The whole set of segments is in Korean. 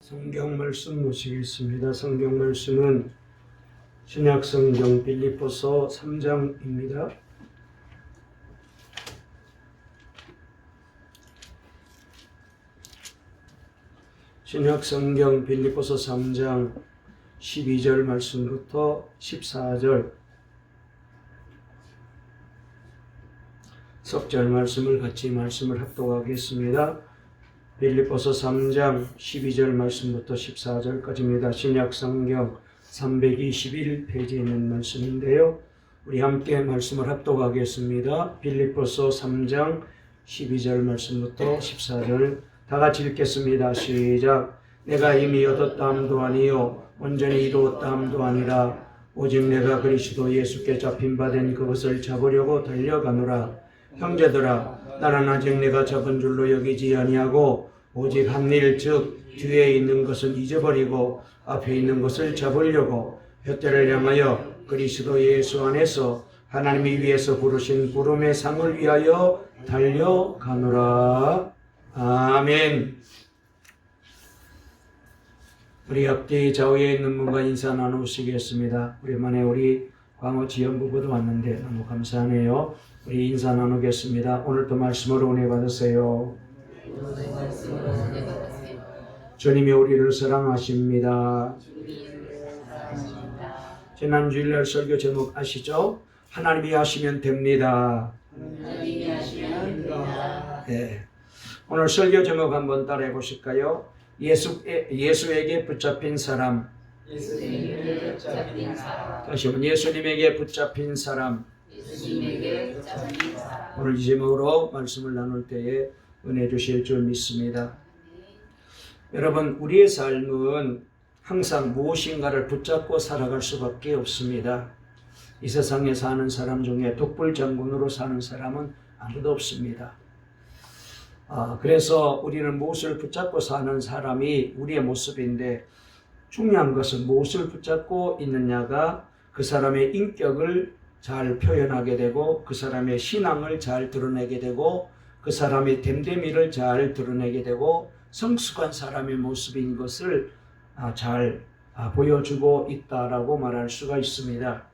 성경 말씀 보시겠습니다. 성경 말씀은 신약 성경 빌립보서 3장입니다. 신약 성경 빌립보서 3장 12절 말씀부터 14절 석절 말씀을 같이 말씀을 합독하겠습니다. 빌립보서 3장 12절 말씀부터 14절까지입니다. 신약 성경 321페이지에 있는 말씀인데요. 우리 함께 말씀을 합독하겠습니다. 빌립보서 3장 12절 말씀부터 14절 다 같이 읽겠습니다. 시작. 내가 이미 얻었다함도 아니요 온전히 이루었다함도 아니라 오직 내가 그리스도 예수께 잡힌 바 된 그것을 잡으려고 달려가노라. 형제들아, 나는 아직 내가 잡은 줄로 여기지 아니하고 오직 한 일, 즉 뒤에 있는 것은 잊어버리고 앞에 있는 것을 잡으려고 푯대를 향하여 그리스도 예수 안에서 하나님이 위에서 부르신 부름의 상을 위하여 달려가노라. 아멘. 우리 앞뒤 좌우에 있는 분과 인사 나누시겠습니다. 오랜만에 우리 광어 지연부부도 왔는데 너무 감사하네요. 우리 인사 나누겠습니다. 오늘도 말씀으로 은혜 받으세요. 주님이 우리를 사랑하십니다. 지난 주일날 설교 제목 아시죠? 하나님이 하시면 됩니다. 네. 오늘 설교 제목 한번 따라해 보실까요? 예수에게 붙잡힌 사람. 다시 한번 예수님에게 붙잡힌 사람. 오늘 이 제목으로 말씀을 나눌 때에 은혜 주실 줄 믿습니다. 여러분, 우리의 삶은 항상 무엇인가를 붙잡고 살아갈 수밖에 없습니다. 이 세상에 사는 사람 중에 독불장군으로 사는 사람은 아무도 없습니다. 그래서 우리는 무엇을 붙잡고 사는 사람이 우리의 모습인데, 중요한 것은 무엇을 붙잡고 있느냐가 그 사람의 인격을 잘 표현하게 되고 그 사람의 신앙을 잘 드러내게 되고 그 사람의 됨됨이를 잘 드러내게 되고 성숙한 사람의 모습인 것을 잘 보여주고 있다라고 말할 수가 있습니다.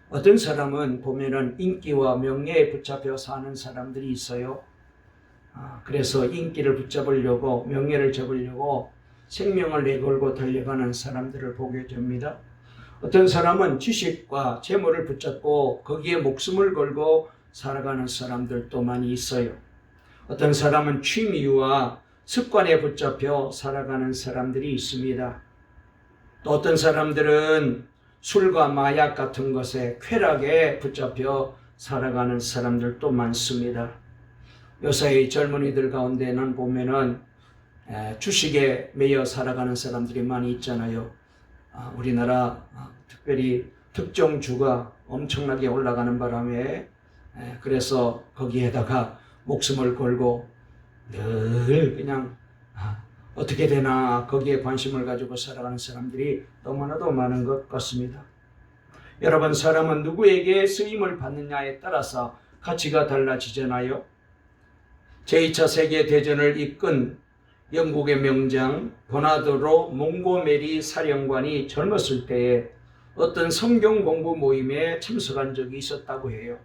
어떤 사람은 보면은 인기와 명예에 붙잡혀 사는 사람들이 있어요. 그래서 인기를 붙잡으려고 명예를 잡으려고 생명을 내걸고 달려가는 사람들을 보게 됩니다. 어떤 사람은 지식과 재물을 붙잡고 거기에 목숨을 걸고 살아가는 사람들도 많이 있어요. 어떤 사람은 취미와 습관에 붙잡혀 살아가는 사람들이 있습니다. 또 어떤 사람들은 술과 마약 같은 것에 쾌락에 붙잡혀 살아가는 사람들도 많습니다. 요새 젊은이들 가운데는 보면은 주식에 매여 살아가는 사람들이 많이 있잖아요. 우리나라 특별히 특정 주가 엄청나게 올라가는 바람에 그래서 거기에다가 목숨을 걸고 늘 그냥 어떻게 되나 거기에 관심을 가지고 살아가는 사람들이 너무나도 많은 것 같습니다. 여러분, 사람은 누구에게 쓰임을 받느냐에 따라서 가치가 달라지잖아요. 제2차 세계대전을 이끈 영국의 명장 버나드로 몽고메리 사령관이 젊었을 때에 어떤 성경 공부 모임에 참석한 적이 있었다고 해요.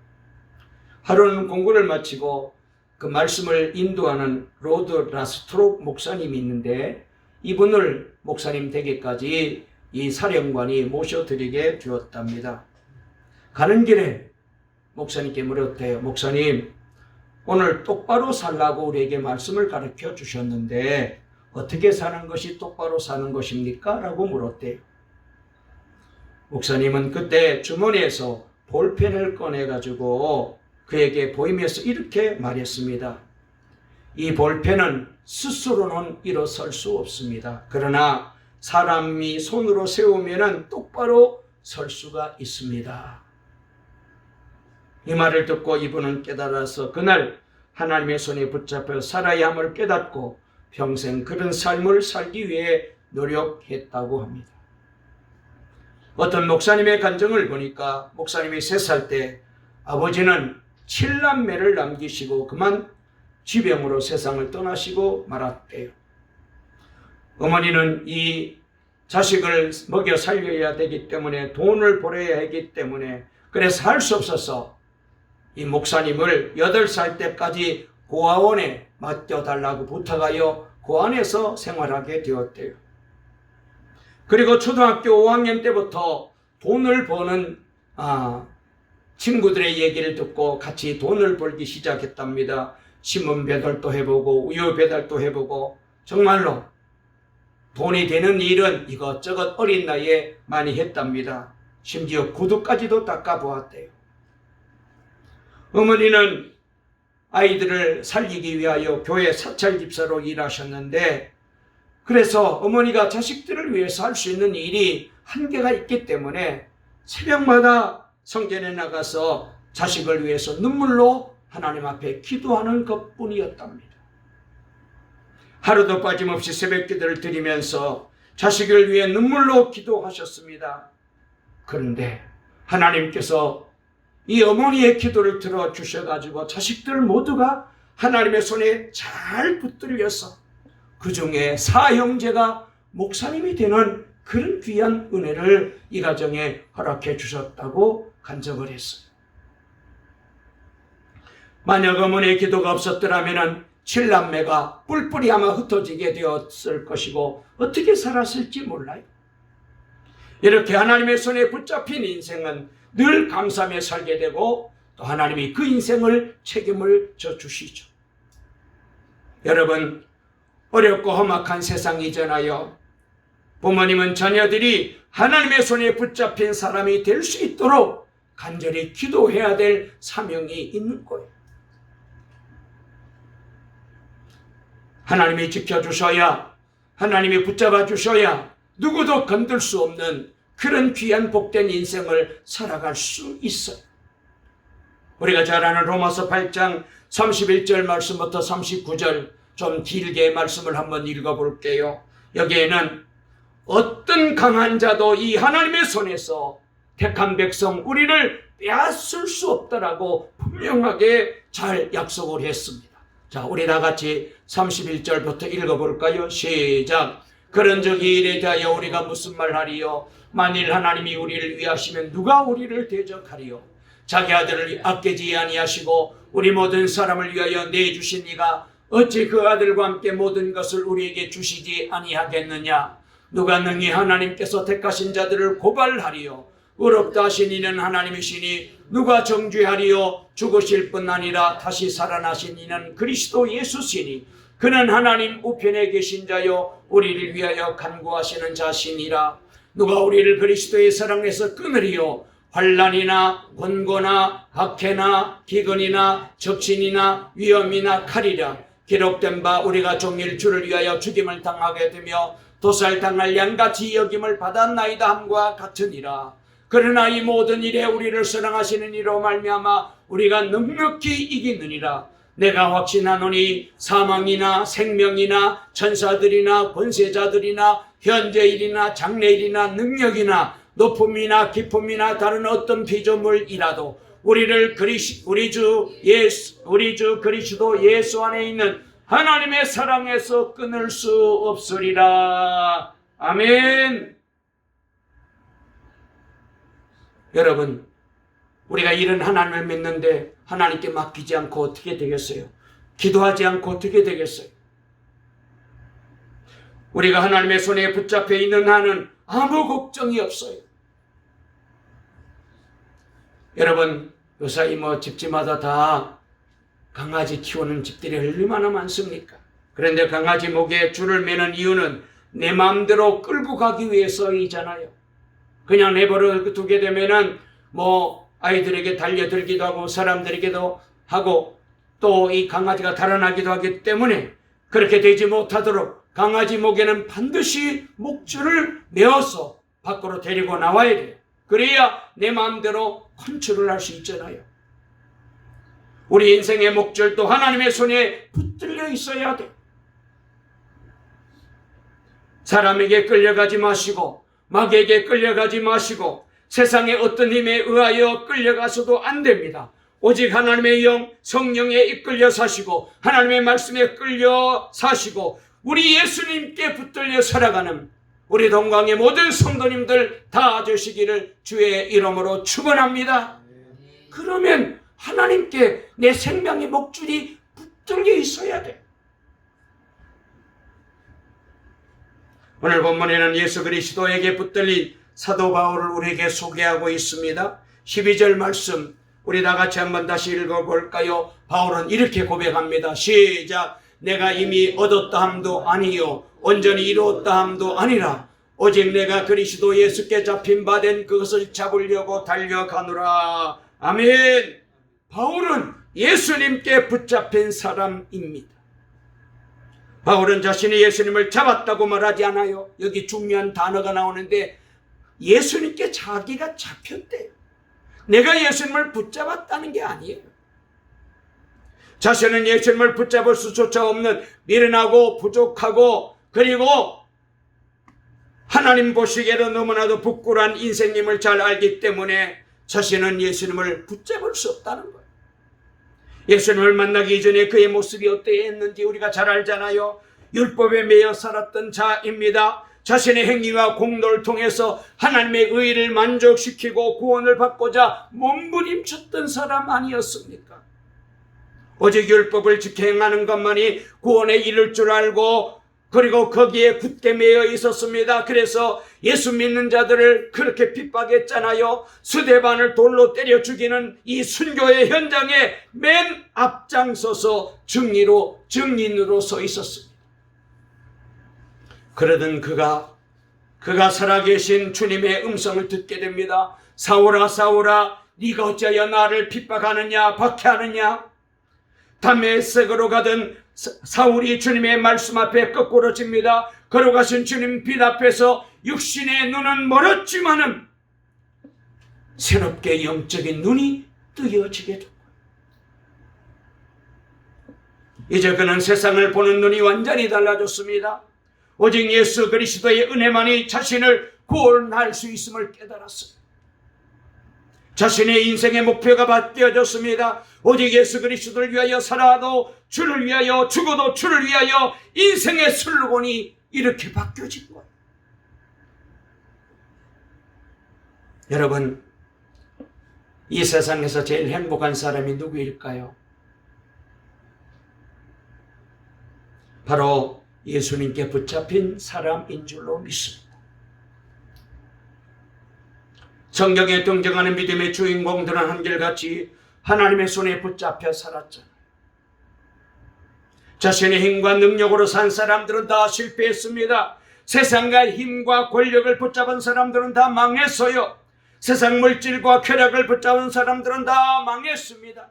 하루는 공부를 마치고 그 말씀을 인도하는 로드 라스트록 목사님이 있는데 이분을 목사님 되기까지 이 사령관이 모셔드리게 되었답니다. 가는 길에 목사님께 물었대요. 목사님, 오늘 똑바로 살라고 우리에게 말씀을 가르쳐 주셨는데 어떻게 사는 것이 똑바로 사는 것입니까? 라고 물었대요. 목사님은 그때 주머니에서 볼펜을 꺼내가지고 그에게 보이면서 이렇게 말했습니다. 이 볼펜은 스스로는 일어설 수 없습니다. 그러나 사람이 손으로 세우면 똑바로 설 수가 있습니다. 이 말을 듣고 이분은 깨달아서 그날 하나님의 손에 붙잡혀 살아야 함을 깨닫고 평생 그런 삶을 살기 위해 노력했다고 합니다. 어떤 목사님의 간증을 보니까 목사님이 3살 때 아버지는 7남매를 남기시고 그만 쥐병으로 세상을 떠나시고 말았대요. 어머니는 이 자식을 먹여 살려야 되기 때문에 돈을 벌어야 하기 때문에 그래서 할 수 없어서 이 목사님을 8살 때까지 고아원에 맡겨달라고 부탁하여 고아원에서 생활하게 되었대요. 그리고 초등학교 5학년 때부터 돈을 버는 친구들의 얘기를 듣고 같이 돈을 벌기 시작했답니다. 신문 배달도 해보고 우유 배달도 해보고 정말로 돈이 되는 일은 이것저것 어린 나이에 많이 했답니다. 심지어 구두까지도 닦아보았대요. 어머니는 아이들을 살리기 위하여 교회 사찰집사로 일하셨는데 그래서 어머니가 자식들을 위해서 할 수 있는 일이 한계가 있기 때문에 새벽마다 성전에 나가서 자식을 위해서 눈물로 하나님 앞에 기도하는 것뿐이었답니다. 하루도 빠짐없이 새벽 기도를 드리면서 자식을 위해 눈물로 기도하셨습니다. 그런데 하나님께서 이 어머니의 기도를 들어주셔가지고 자식들 모두가 하나님의 손에 잘 붙들려서 그 중에 사형제가 목사님이 되는 그런 귀한 은혜를 이 가정에 허락해 주셨다고 간증을 했어요. 만약 어머니의 기도가 없었더라면 7남매가 뿔뿔이 아마 흩어지게 되었을 것이고 어떻게 살았을지 몰라요. 이렇게 하나님의 손에 붙잡힌 인생은 늘 감사하며 살게 되고 또 하나님이 그 인생을 책임을 져주시죠. 여러분, 어렵고 험악한 세상이잖아요. 부모님은 자녀들이 하나님의 손에 붙잡힌 사람이 될 수 있도록 간절히 기도해야 될 사명이 있는 거예요. 하나님이 지켜주셔야, 하나님이 붙잡아 주셔야 누구도 건들 수 없는 그런 귀한 복된 인생을 살아갈 수 있어요. 우리가 잘 아는 로마서 8장 31절 말씀부터 39절 좀 길게 말씀을 한번 읽어볼게요. 여기에는 어떤 강한 자도 이 하나님의 손에서 택한 백성 우리를 빼앗을 수 없다라고 분명하게 잘 약속을 했습니다. 자, 우리 다 같이 31절부터 읽어볼까요? 시작. 그런 적이 이래 대하여 우리가 무슨 말하리요? 만일 하나님이 우리를 위하시면 누가 우리를 대적하리요? 자기 아들을 아끼지 아니하시고 우리 모든 사람을 위하여 내주신 이가 어찌 그 아들과 함께 모든 것을 우리에게 주시지 아니하겠느냐? 누가 능히 하나님께서 택하신 자들을 고발하리요? 의롭다 하신 이는 하나님이시니 누가 정죄하리요? 죽으실 뿐 아니라 다시 살아나신 이는 그리스도 예수시니 그는 하나님 우편에 계신 자요 우리를 위하여 간구하시는 자시니라. 누가 우리를 그리스도의 사랑에서 끊으리요? 환난이나 곤고나 박해나 기근이나 적신이나 위험이나 칼이라. 기록된 바 우리가 종일 주를 위하여 죽임을 당하게 되며 도살당할 양같이 여김을 받았나이다 함과 같으니라. 그러나 이 모든 일에 우리를 사랑하시는 이로 말미암아 우리가 넉넉히 이기느니라. 내가 확신하노니 사망이나 생명이나 천사들이나 권세자들이나 현재일이나 장래일이나 능력이나 높음이나 깊음이나 다른 어떤 피조물이라도 우리 주 그리스도 예수 안에 있는 하나님의 사랑에서 끊을 수 없으리라. 아멘. 여러분, 우리가 이런 하나님을 믿는데 하나님께 맡기지 않고 어떻게 되겠어요? 기도하지 않고 어떻게 되겠어요? 우리가 하나님의 손에 붙잡혀 있는 한은 아무 걱정이 없어요. 여러분, 요사이 집집마다 다 강아지 키우는 집들이 얼마나 많습니까? 그런데 강아지 목에 줄을 매는 이유는 내 마음대로 끌고 가기 위해서이잖아요. 그냥 내버려 두게 되면은 아이들에게 달려들기도 하고 사람들에게도 하고 또 이 강아지가 달아나기도 하기 때문에 그렇게 되지 못하도록 강아지 목에는 반드시 목줄을 메어서 밖으로 데리고 나와야 돼요. 그래야 내 마음대로 컨트롤 할 수 있잖아요. 우리 인생의 목줄도 하나님의 손에 붙들려 있어야 돼요. 사람에게 끌려가지 마시고 마귀에게 끌려가지 마시고 세상의 어떤 힘에 의하여 끌려가서도 안 됩니다. 오직 하나님의 영 성령에 이끌려 사시고 하나님의 말씀에 끌려 사시고 우리 예수님께 붙들려 살아가는 우리 동광의 모든 성도님들 다 되시기를 주의 이름으로 축원합니다. 그러면 하나님께 내 생명의 목줄이 붙들려 있어야 돼. 오늘 본문에는 예수 그리스도에게 붙들린 사도 바울을 우리에게 소개하고 있습니다. 12절 말씀 우리 다 같이 한번 다시 읽어볼까요? 바울은 이렇게 고백합니다. 시작. 내가 이미 얻었다 함도 아니요 온전히 이루었다 함도 아니라 오직 내가 그리스도 예수께 잡힌 바 된 그것을 잡으려고 달려가노라. 아멘. 바울은 예수님께 붙잡힌 사람입니다. 바울은 자신이 예수님을 잡았다고 말하지 않아요. 여기 중요한 단어가 나오는데 예수님께 자기가 잡혔대요. 내가 예수님을 붙잡았다는 게 아니에요. 자신은 예수님을 붙잡을 수조차 없는 미련하고 부족하고 그리고 하나님 보시기에도 너무나도 부끄러운 인생님을 잘 알기 때문에 자신은 예수님을 붙잡을 수 없다는 거예요. 예수님을 만나기 이전에 그의 모습이 어떠했는지 우리가 잘 알잖아요. 율법에 매여 살았던 자입니다. 자신의 행위와 공로를 통해서 하나님의 의를 만족시키고 구원을 받고자 몸부림쳤던 사람 아니었습니까? 오직 율법을 지켜 행하는 것만이 구원에 이를 줄 알고 그리고 거기에 굳게 매여 있었습니다. 그래서 예수 믿는 자들을 그렇게 핍박했잖아요. 스데반을 돌로 때려 죽이는 이 순교의 현장에 맨 앞장서서 증인으로 서 있었습니다. 그러던 그가 살아계신 주님의 음성을 듣게 됩니다. 사울아 사울아 네가 어찌하여 나를 핍박하느냐 박해하느냐. 다메섹으로 가던 사울이 주님의 말씀 앞에 거꾸러집니다. 걸어가신 주님 빛 앞에서 육신의 눈은 멀었지만은 새롭게 영적인 눈이 뜨여지게 됩니다. 이제 그는 세상을 보는 눈이 완전히 달라졌습니다. 오직 예수 그리스도의 은혜만이 자신을 구원할 수 있음을 깨달았습니다. 자신의 인생의 목표가 바뀌어졌습니다. 오직 예수 그리스도를 위하여 살아도 주를 위하여 죽어도 주를 위하여 인생의 슬로건이 이렇게 바뀌어진 거예요. 여러분, 이 세상에서 제일 행복한 사람이 누구일까요? 바로 예수님께 붙잡힌 사람인 줄로 믿습니다. 성경에 등장하는 믿음의 주인공들은 한결같이 하나님의 손에 붙잡혀 살았잖아요. 자신의 힘과 능력으로 산 사람들은 다 실패했습니다. 세상과 힘과 권력을 붙잡은 사람들은 다 망했어요. 세상 물질과 쾌락을 붙잡은 사람들은 다 망했습니다.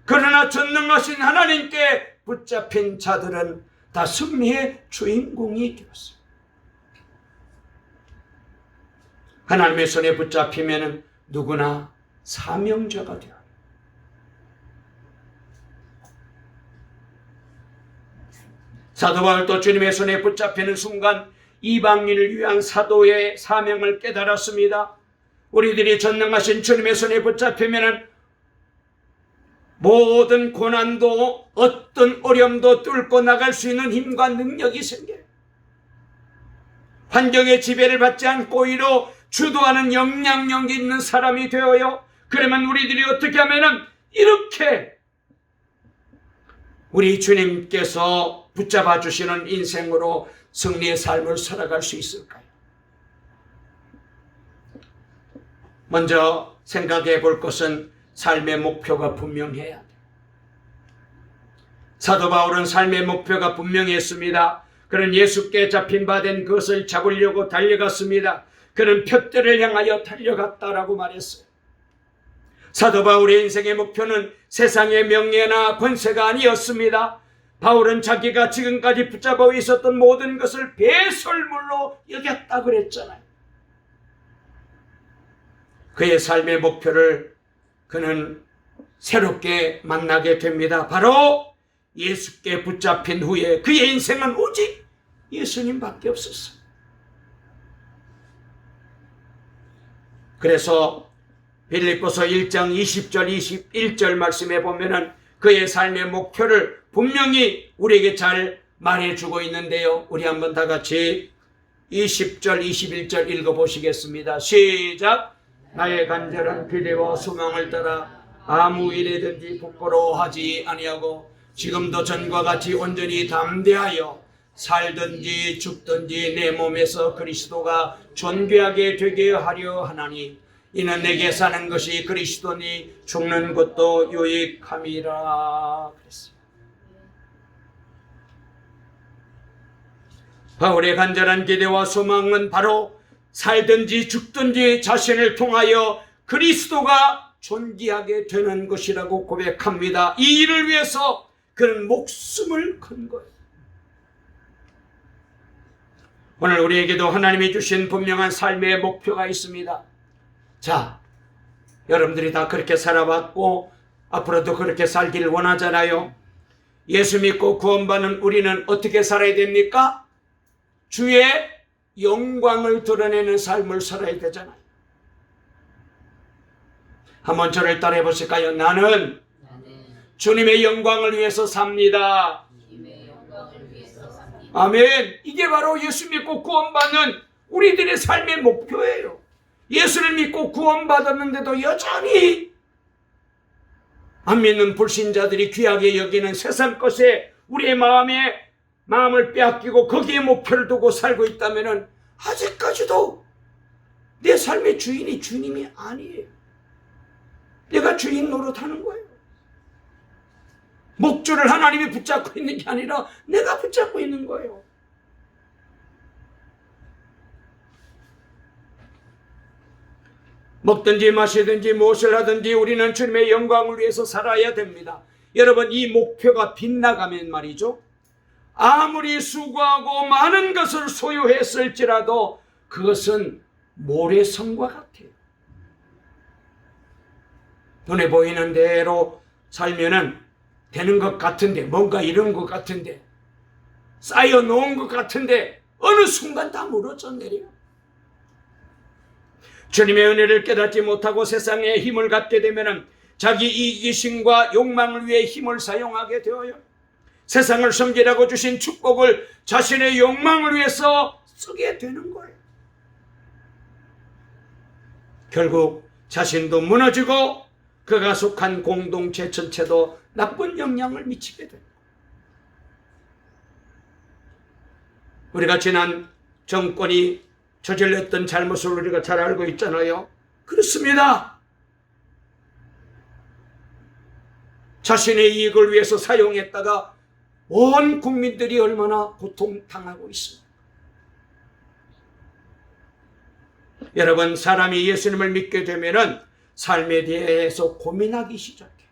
그러나 전능하신 하나님께 붙잡힌 자들은 다 승리의 주인공이 되었어요. 하나님의 손에 붙잡히면 누구나 사명자가 되어요. 사도 바울도 주님의 손에 붙잡히는 순간 이방인을 위한 사도의 사명을 깨달았습니다. 우리들이 전능하신 주님의 손에 붙잡히면 모든 고난도 어떤 어려움도 뚫고 나갈 수 있는 힘과 능력이 생겨요. 환경의 지배를 받지 않고 오히려 주도하는 영향력이 있는 사람이 되어요. 그러면 우리들이 어떻게 하면 이렇게 우리 주님께서 붙잡아 주시는 인생으로 승리의 삶을 살아갈 수 있을까요? 먼저 생각해 볼 것은 삶의 목표가 분명해야 돼요. 사도 바울은 삶의 목표가 분명했습니다. 그는 예수께 잡힌 바 된 그것을 잡으려고 달려갔습니다. 그는 표대를 향하여 달려갔다라고 말했어요. 사도 바울의 인생의 목표는 세상의 명예나 권세가 아니었습니다. 바울은 자기가 지금까지 붙잡아 있었던 모든 것을 배설물로 여겼다 그랬잖아요. 그의 삶의 목표를 그는 새롭게 만나게 됩니다. 바로 예수께 붙잡힌 후에 그의 인생은 오직 예수님밖에 없었어요. 그래서 빌립보서 1장 20절 21절 말씀에 보면은 그의 삶의 목표를 분명히 우리에게 잘 말해주고 있는데요. 우리 한번 다 같이 20절 21절 읽어보시겠습니다. 시작. 나의 간절한 기대와 소망을 따라 아무 일에든지 부끄러워하지 아니하고 지금도 전과 같이 온전히 담대하여 살든지 죽든지 내 몸에서 그리스도가 존귀하게 되게 하려 하나니 이는 내게 사는 것이 그리스도니 죽는 것도 유익함이라 그랬어요. 바울의 간절한 기대와 소망은 바로 살든지 죽든지 자신을 통하여 그리스도가 존귀하게 되는 것이라고 고백합니다. 이 일을 위해서 그는 목숨을 건 거예요. 오늘 우리에게도 하나님이 주신 분명한 삶의 목표가 있습니다. 자, 여러분들이 다 그렇게 살아왔고 앞으로도 그렇게 살기를 원하잖아요. 예수 믿고 구원받는 우리는 어떻게 살아야 됩니까? 주의 영광을 드러내는 삶을 살아야 되잖아요. 한번 저를 따라해 보실까요? 나는 주님의 영광을 위해서 삽니다. 아멘. 이게 바로 예수 믿고 구원받는 우리들의 삶의 목표예요. 예수를 믿고 구원받았는데도 여전히 안 믿는 불신자들이 귀하게 여기는 세상 것에 우리의 마음을 빼앗기고 거기에 목표를 두고 살고 있다면 아직까지도 내 삶의 주인이 주님이 아니에요. 내가 주인 노릇하는 거예요. 목줄을 하나님이 붙잡고 있는 게 아니라 내가 붙잡고 있는 거예요. 먹든지 마시든지 무엇을 하든지 우리는 주님의 영광을 위해서 살아야 됩니다. 여러분, 이 목표가 빗나가면 말이죠, 아무리 수고하고 많은 것을 소유했을지라도 그것은 모래성과 같아요. 눈에 보이는 대로 살면은 되는 것 같은데, 뭔가 이런 것 같은데, 쌓여놓은 것 같은데 어느 순간 다 무너져 내려요. 주님의 은혜를 깨닫지 못하고 세상에 힘을 갖게 되면 자기 이기심과 욕망을 위해 힘을 사용하게 되어요. 세상을 섬기라고 주신 축복을 자신의 욕망을 위해서 쓰게 되는 거예요. 결국 자신도 무너지고 그가 속한 공동체 전체도 나쁜 영향을 미치게 됩니다. 우리가 지난 정권이 저질렀던 잘못을 우리가 잘 알고 있잖아요. 그렇습니다. 자신의 이익을 위해서 사용했다가 온 국민들이 얼마나 고통당하고 있습니다. 여러분, 사람이 예수님을 믿게 되면은 삶에 대해서 고민하기 시작해요.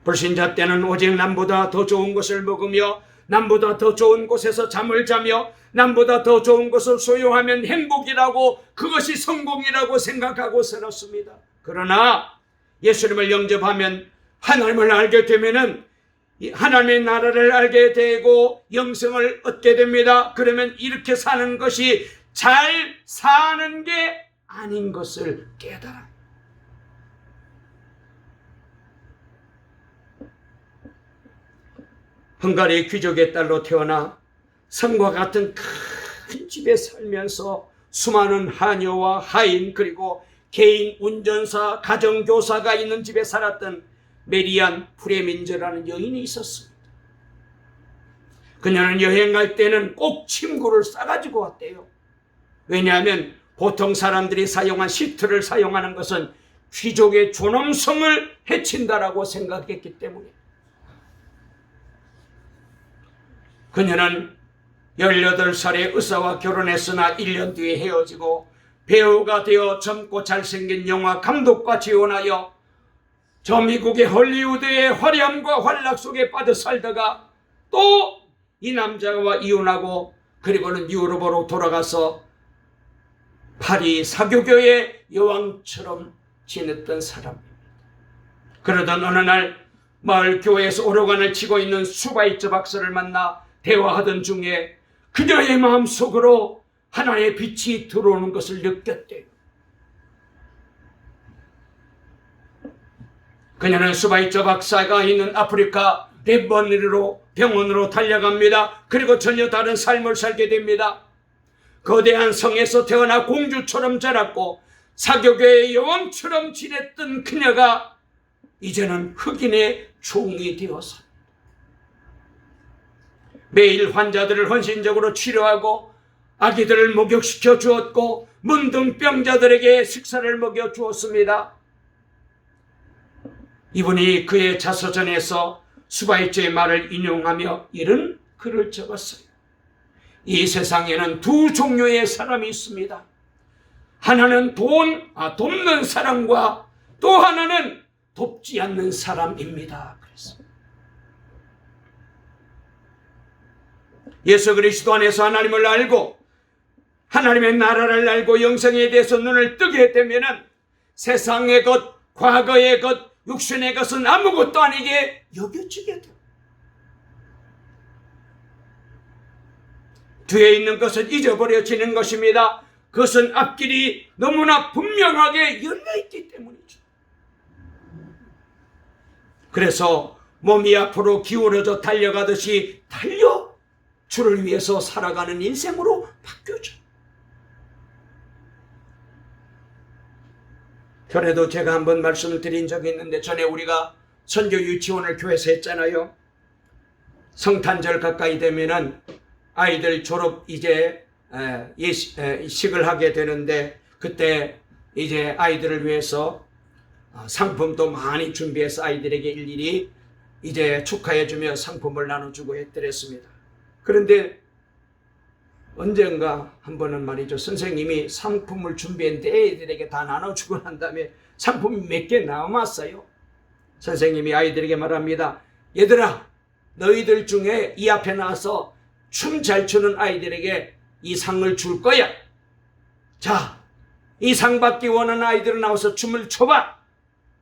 불신자 때는 오직 남보다 더 좋은 것을 먹으며 남보다 더 좋은 곳에서 잠을 자며 남보다 더 좋은 것을 소유하면 행복이라고, 그것이 성공이라고 생각하고 살았습니다. 그러나 예수님을 영접하면, 하나님을 알게 되면은 하나님의 나라를 알게 되고 영생을 얻게 됩니다. 그러면 이렇게 사는 것이 잘 사는 게 아닌 것을 깨달아요. 헝가리 귀족의 딸로 태어나 성과 같은 큰 집에 살면서 수많은 하녀와 하인, 그리고 개인 운전사, 가정교사가 있는 집에 살았던 메리안 프레민저라는 여인이 있었습니다. 그녀는 여행 갈 때는 꼭 침구를 싸가지고 왔대요. 왜냐하면 보통 사람들이 사용한 시트를 사용하는 것은 귀족의 존엄성을 해친다라고 생각했기 때문에. 그녀는 18살에 의사와 결혼했으나 1년 뒤에 헤어지고 배우가 되어 젊고 잘생긴 영화 감독과 지원하여 저 미국의 헐리우드의 화려함과 활락 속에 빠져 살다가 또 이 남자와 이혼하고 그리고는 유럽으로 돌아가서 파리 사교교의 여왕처럼 지냈던 사람입니다. 그러던 어느 날 마을 교회에서 오르간을 치고 있는 수바이처 박사를 만나 대화하던 중에 그녀의 마음속으로 하나의 빛이 들어오는 것을 느꼈대요. 그녀는 수바이처 박사가 있는 아프리카 병원으로 달려갑니다. 그리고 전혀 다른 삶을 살게 됩니다. 거대한 성에서 태어나 공주처럼 자랐고 사교계의 여왕처럼 지냈던 그녀가 이제는 흑인의 종이 되어서 매일 환자들을 헌신적으로 치료하고 아기들을 목욕시켜 주었고 문둥병자들에게 식사를 먹여 주었습니다. 이분이 그의 자서전에서 수바이처의 말을 인용하며 이런 글을 적었어요. 이 세상에는 두 종류의 사람이 있습니다. 하나는 돕는 사람과 또 하나는 돕지 않는 사람입니다. 그래서 예수 그리스도 안에서 하나님을 알고 하나님의 나라를 알고 영생에 대해서 눈을 뜨게 되면은 세상의 것, 과거의 것, 육신의 것은 아무것도 아니게 여겨지게 돼요. 뒤에 있는 것은 잊어버려지는 것입니다. 그것은 앞길이 너무나 분명하게 열려있기 때문이죠. 그래서 몸이 앞으로 기울어져 달려가듯이 주를 위해서 살아가는 인생으로 바뀌어져. 전에도 제가 한번 말씀을 드린 적이 있는데 전에 우리가 선교 유치원을 교회에서 했잖아요. 성탄절 가까이 되면은 아이들 졸업 이제 예식을 하게 되는데 그때 이제 아이들을 위해서 상품도 많이 준비해서 아이들에게 일일이 이제 축하해주며 상품을 나눠주고 했더랬습니다. 그런데 언젠가 한 번은 말이죠. 선생님이 상품을 준비했는데 애들에게 다 나눠주고 난 다음에 상품이 몇 개 남았어요. 선생님이 아이들에게 말합니다. 얘들아, 너희들 중에 이 앞에 나와서 춤 잘 추는 아이들에게 이 상을 줄 거야. 자, 이 상 받기 원하는 아이들은 나와서 춤을 춰봐.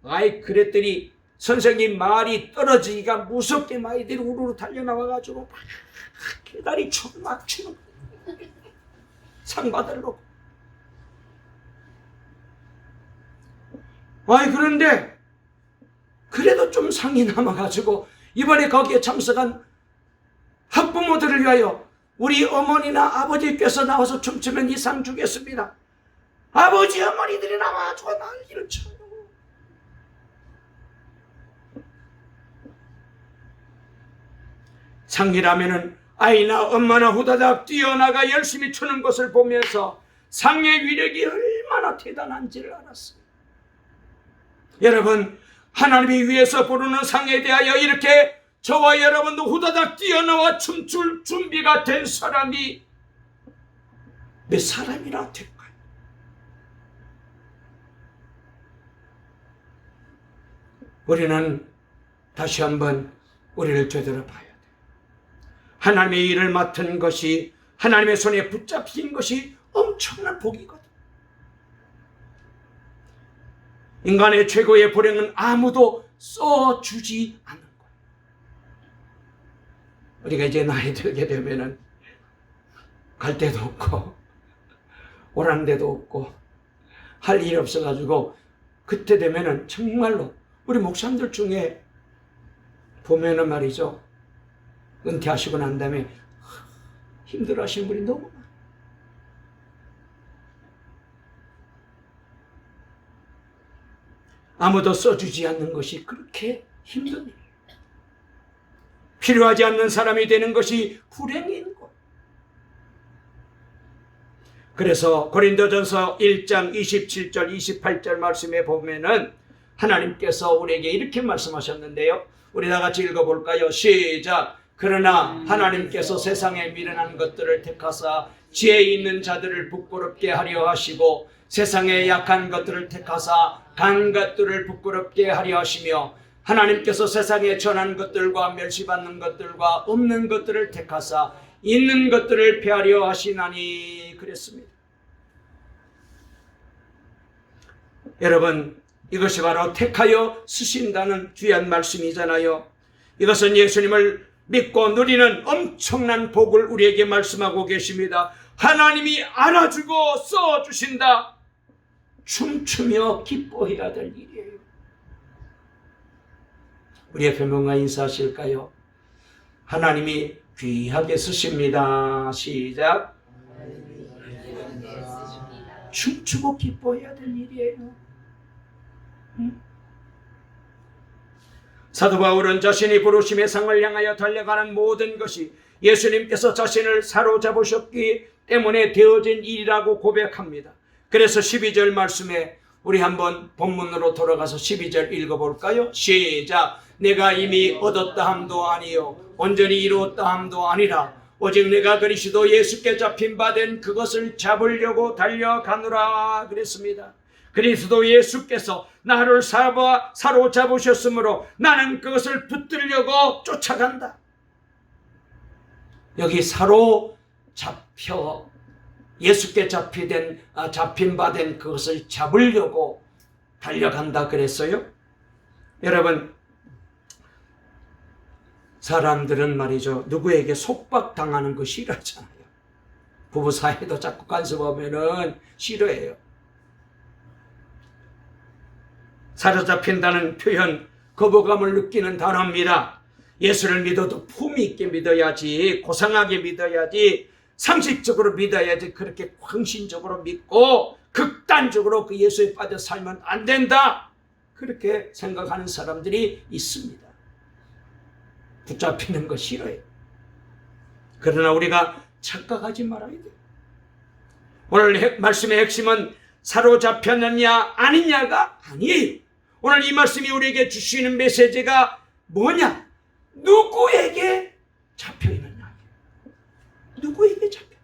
아이, 그랬더니 선생님 말이 떨어지기가 무섭게 아이들이 우르르 달려나와가지고 막 개다리 춤 막 추는 거예요. 상 받으려고. 아이, 그런데 그래도 좀 상이 남아가지고 이번에 거기에 참석한 학부모들을 위하여 우리 어머니나 아버지께서 나와서 춤추면 이 상 주겠습니다. 아버지 어머니들이 나와가지고 난리를 쳐요. 상이라면은 아이나 엄마나 후다닥 뛰어나가 열심히 추는 것을 보면서 상의 위력이 얼마나 대단한지를 알았어요. 여러분, 하나님이 위에서 부르는 상에 대하여 이렇게 저와 여러분도 후다닥 뛰어나와 춤출 준비가 된 사람이 몇 사람이나 될까요? 우리는 다시 한번 우리를 되돌아봐야 돼요. 하나님의 일을 맡은 것이, 하나님의 손에 붙잡힌 것이 엄청난 복이거든. 인간의 최고의 불행은 아무도 써주지 않는 거예요. 우리가 이제 나이 들게 되면은 갈 데도 없고 오라는 데도 없고 할 일이 없어가지고 그때 되면은 정말로 우리 목사님들 중에 보면은 말이죠, 은퇴하시고 난 다음에 힘들어하시는 분이 너무 많아요. 아무도 써주지 않는 것이 그렇게 힘든 일이에요. 필요하지 않는 사람이 되는 것이 불행인 것. 그래서 고린도전서 1장 27절 28절 말씀에 보면은 하나님께서 우리에게 이렇게 말씀하셨는데요. 우리 다 같이 읽어볼까요? 시작. 그러나 하나님께서 세상에 미련한 것들을 택하사 지혜 있는 자들을 부끄럽게 하려 하시고 세상에 약한 것들을 택하사 간 것들을 부끄럽게 하려 하시며 하나님께서 세상에 전한 것들과 멸시받는 것들과 없는 것들을 택하사 있는 것들을 폐하려 하시나니 그랬습니다. 여러분, 이것이 바로 택하여 쓰신다는 귀한 말씀이잖아요. 이것은 예수님을 믿고 누리는 엄청난 복을 우리에게 말씀하고 계십니다. 하나님이 알아주고 써주신다. 춤추며 기뻐해야 될 일이에요. 우리 옆에 뭔가 인사하실까요? 하나님이 귀하게 쓰십니다. 시작. 춤추고 기뻐해야 될 일이에요. 사도 바울은 자신이 부르심의 상을 향하여 달려가는 모든 것이 예수님께서 자신을 사로잡으셨기 때문에 되어진 일이라고 고백합니다. 그래서 12절 말씀에 우리 한번 본문으로 돌아가서 12절 읽어볼까요? 시작. 내가 이미 얻었다 함도 아니요 온전히 이루었다 함도 아니라 오직 내가 그리스도 예수께 잡힌 바 된 그것을 잡으려고 달려가노라 그랬습니다. 그리스도 예수께서 나를 사로잡으셨으므로 나는 그것을 붙들려고 쫓아간다. 여기 사로잡혀 예수께 잡힌 바 된 그것을 잡으려고 달려간다 그랬어요. 여러분, 사람들은 말이죠, 누구에게 속박당하는 거 싫어하잖아요. 부부 사이도 자꾸 간섭하면은 싫어해요. 사로잡힌다는 표현, 거부감을 느끼는 단어입니다. 예수를 믿어도 품위 있게 믿어야지, 고상하게 믿어야지, 상식적으로 믿어야지, 그렇게 헌신적으로 믿고 극단적으로 그 예수에 빠져 살면 안 된다, 그렇게 생각하는 사람들이 있습니다. 붙잡히는 거 싫어요. 그러나 우리가 착각하지 말아야 돼요. 오늘 말씀의 핵심은 사로잡혔느냐 아니냐가 아니에요. 오늘 이 말씀이 우리에게 주시는 메시지가 뭐냐? 누구에게 잡혀있느냐? 누구에게 잡혀?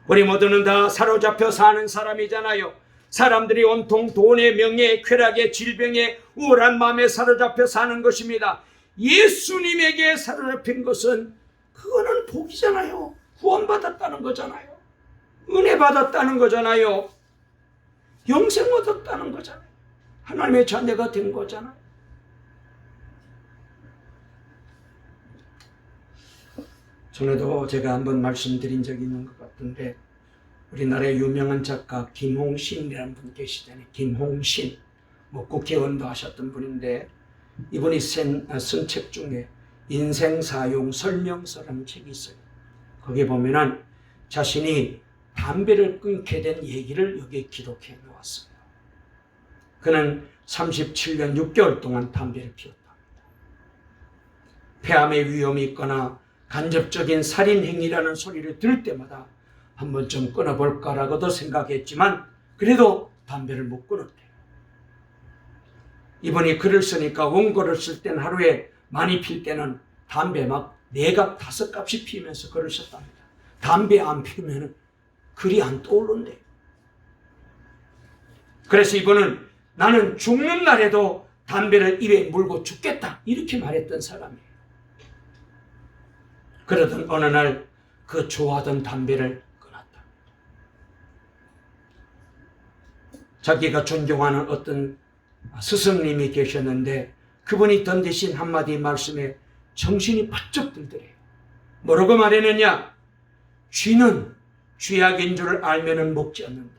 우리 모두는 다 사로잡혀 사는 사람이잖아요. 사람들이 온통 돈에, 명예에, 쾌락에, 질병에, 우울한 마음에 사로잡혀 사는 것입니다. 예수님에게 사로잡힌 것은 그거는 복이잖아요. 구원받았다는 거잖아요. 은혜 받았다는 거잖아요. 영생 얻었다는 거잖아요. 하나님의 자녀가 된 거잖아요. 전에도 제가 한번 말씀드린 적이 있는 것 같은데, 우리나라의 유명한 작가 김홍신이라는 분 계시잖아요. 김홍신, 국회의원도 하셨던 분인데, 이분이 쓴 책 중에 인생사용 설명서라는 책이 있어요. 거기에 보면은 자신이 담배를 끊게 된 얘기를 여기에 기록해 놓았어요. 그는 37년 6개월 동안 담배를 피웠답니다. 폐암의 위험이 있거나 간접적인 살인 행위라는 소리를 들을 때마다 한 번쯤 끊어볼까라고도 생각했지만 그래도 담배를 못 끊었대요. 이분이 글을 쓰니까 원고를 쓸 때는 하루에 많이 필 때는 담배 막 4갑 5갑씩 피우면서 글을 썼답니다. 담배 안 피우면 글이 안 떠오른대요. 그래서 이분은 나는 죽는 날에도 담배를 입에 물고 죽겠다, 이렇게 말했던 사람이에요. 그러던 어느 날 그 좋아하던 담배를 끊었다. 자기가 존경하는 어떤 스승님이 계셨는데 그분이 던지신 한마디 말씀에 정신이 번쩍 들더래요. 뭐라고 말했느냐? 쥐는 쥐약인 줄 알면은 먹지 않는다.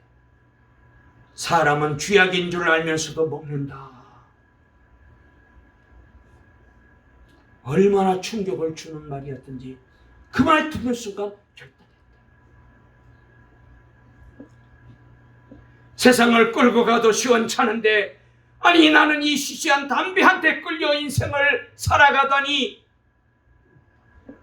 사람은 쥐약인 줄 알면서도 먹는다. 얼마나 충격을 주는 말이었든지 그 말 듣는 순간 결단했다. 세상을 끌고 가도 시원찮은데, 아니 나는 이 시시한 담배한테 끌려 인생을 살아가다니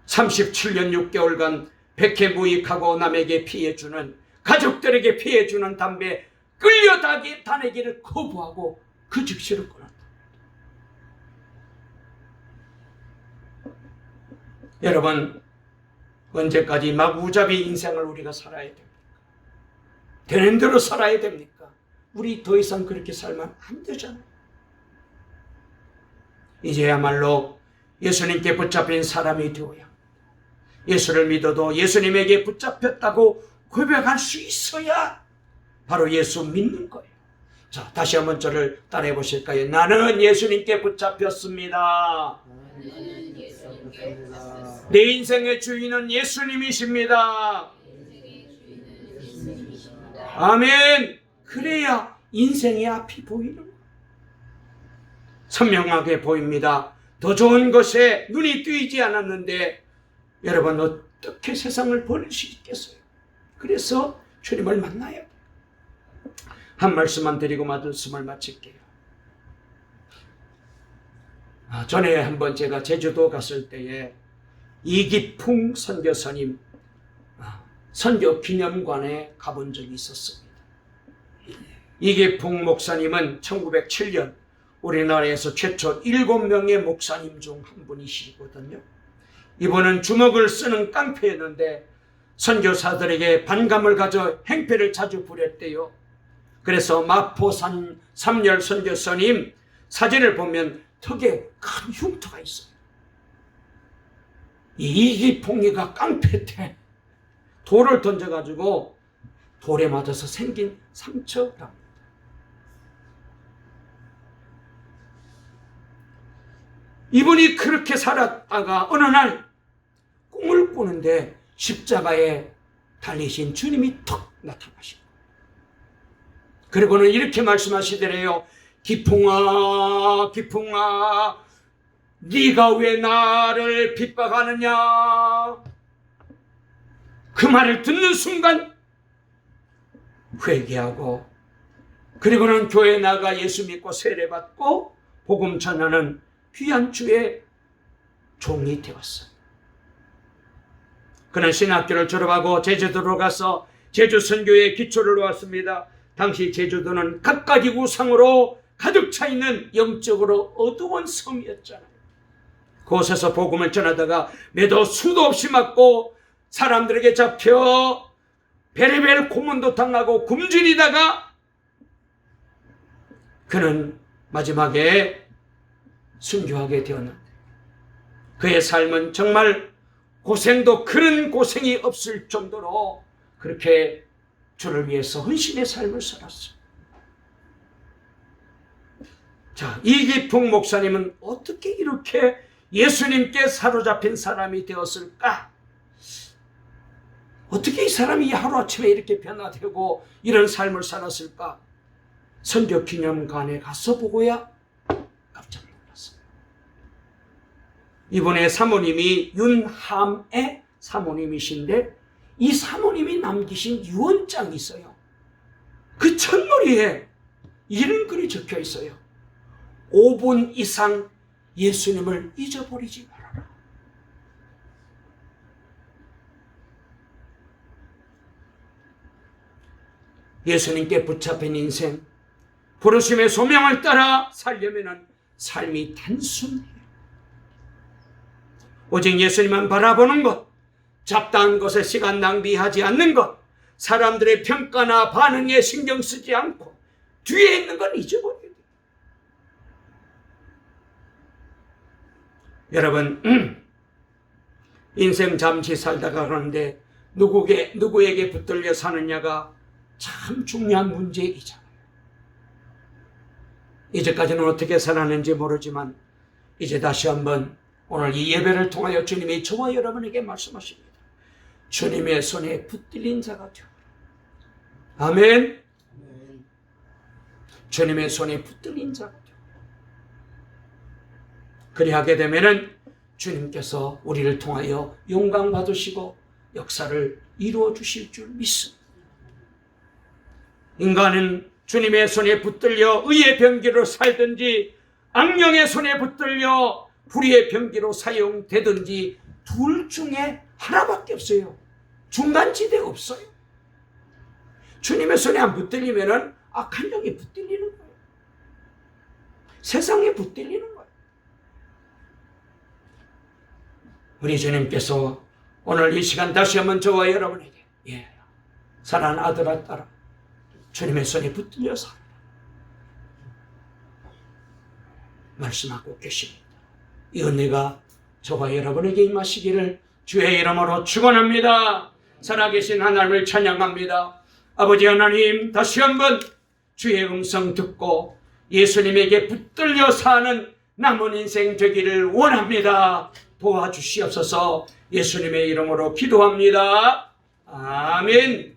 37년 6개월간 백해무익하고 남에게 피해주는, 가족들에게 피해주는 담배 끌려다니기를 거부하고 그 즉시로 끊었다. 여러분, 언제까지 마구잡이 인생을 우리가 살아야 됩니까? 되는 대로 살아야 됩니까? 우리 더 이상 그렇게 살면 안 되잖아요. 이제야말로 예수님께 붙잡힌 사람이 되어야 합니다. 예수를 믿어도 예수님에게 붙잡혔다고 고백할 수 있어야 바로 예수 믿는 거예요. 자, 다시 한번 저를 따라해 보실까요? 나는 예수님께 붙잡혔습니다. 내 인생의 주인은 예수님이십니다. 아멘. 그래야 인생의 앞이 보이는 거예요. 선명하게 보입니다. 더 좋은 것에 눈이 뜨이지 않았는데 여러분 어떻게 세상을 버릴 수 있겠어요? 그래서 주님을 만나야 돼요. 한 말씀만 드리고 말씀을 마칠게요. 전에 한번 제가 제주도 갔을 때에 이기풍 선교사님 선교 기념관에 가본 적이 있었습니다. 이기풍 목사님은 1907년 우리나라에서 최초 7명의 목사님 중 한 분이시거든요. 이분은 주먹을 쓰는 깡패였는데 선교사들에게 반감을 가져 행패를 자주 부렸대요. 그래서 마포산 삼열 선교사님 사진을 보면 턱에 큰 흉터가 있어요. 이 이기풍이가 깡패한테 돌을 던져가지고 돌에 맞아서 생긴 상처랍니다. 이분이 그렇게 살았다가 어느 날 꿈을 꾸는데 십자가에 달리신 주님이 턱 나타나시고, 그리고는 이렇게 말씀하시더래요. 기풍아 기풍아 네가 왜 나를 핍박하느냐. 그 말을 듣는 순간 회개하고 그리고는 교회에 나가 예수 믿고 세례받고 복음 전하는 귀한 주의 종이 되었어요. 그는 신학교를 졸업하고 제주도로 가서 제주 선교의 기초를 놓았습니다. 당시 제주도는 갖가지 우상으로 가득 차 있는 영적으로 어두운 섬이었잖아요. 그곳에서 복음을 전하다가 매도 수도 없이 맞고 사람들에게 잡혀 베레벨 고문도 당하고 굶주리다가 그는 마지막에 순교하게 되었는데 그의 삶은 정말 고생도 그런 고생이 없을 정도로 그렇게 주를 위해서 헌신의 삶을 살았어요. 자, 이기풍 목사님은 어떻게 이렇게 예수님께 사로잡힌 사람이 되었을까? 어떻게 이 사람이 하루아침에 이렇게 변화되고 이런 삶을 살았을까? 선교기념관에 가서 보고야 깜짝 놀랐어요. 이번에 사모님이 윤함의 사모님이신데 이 사모님이 남기신 유언장이 있어요. 그 첫머리에 이런 글이 적혀 있어요. 5분 이상 예수님을 잊어버리지 말아라. 예수님께 붙잡힌 인생, 부르심의 소명을 따라 살려면 삶이 단순해요. 오직 예수님만 바라보는 것, 잡다한 것에 시간 낭비하지 않는 것, 사람들의 평가나 반응에 신경 쓰지 않고 뒤에 있는 건 잊어버려야 돼요. 여러분, 인생 잠시 살다가 그러는데 누구에게 붙들려 사느냐가 참 중요한 문제이잖아요. 이제까지는 어떻게 살았는지 모르지만 이제 다시 한번 오늘 이 예배를 통하여 주님이 저와 여러분에게 말씀하십니다. 주님의 손에 붙들린 자가 되어라. 아멘. 주님의 손에 붙들린 자가 되어라. 그리하게 되면은 주님께서 우리를 통하여 영광 받으시고 역사를 이루어 주실 줄 믿습니다. 인간은 주님의 손에 붙들려 의의 병기로 살든지 악령의 손에 붙들려 불의의 병기로 사용되든지 둘 중에 하나밖에 없어요. 중간지대가 없어요. 주님의 손에 안 붙들리면은 악한 영이 붙들리는 거예요. 세상에 붙들리는 거예요. 우리 주님께서 오늘 이 시간 다시 한번 저와 여러분에게 사랑하는 아들아 딸아 주님의 손에 붙들려 살아라 말씀하고 계십니다. 이 은혜가 저와 여러분에게 임하시기를 주의 이름으로 축원합니다. 살아계신 하나님을 찬양합니다. 아버지 하나님, 다시 한번 주의 음성 듣고 예수님에게 붙들려 사는 남은 인생 되기를 원합니다. 도와주시옵소서. 예수님의 이름으로 기도합니다. 아멘.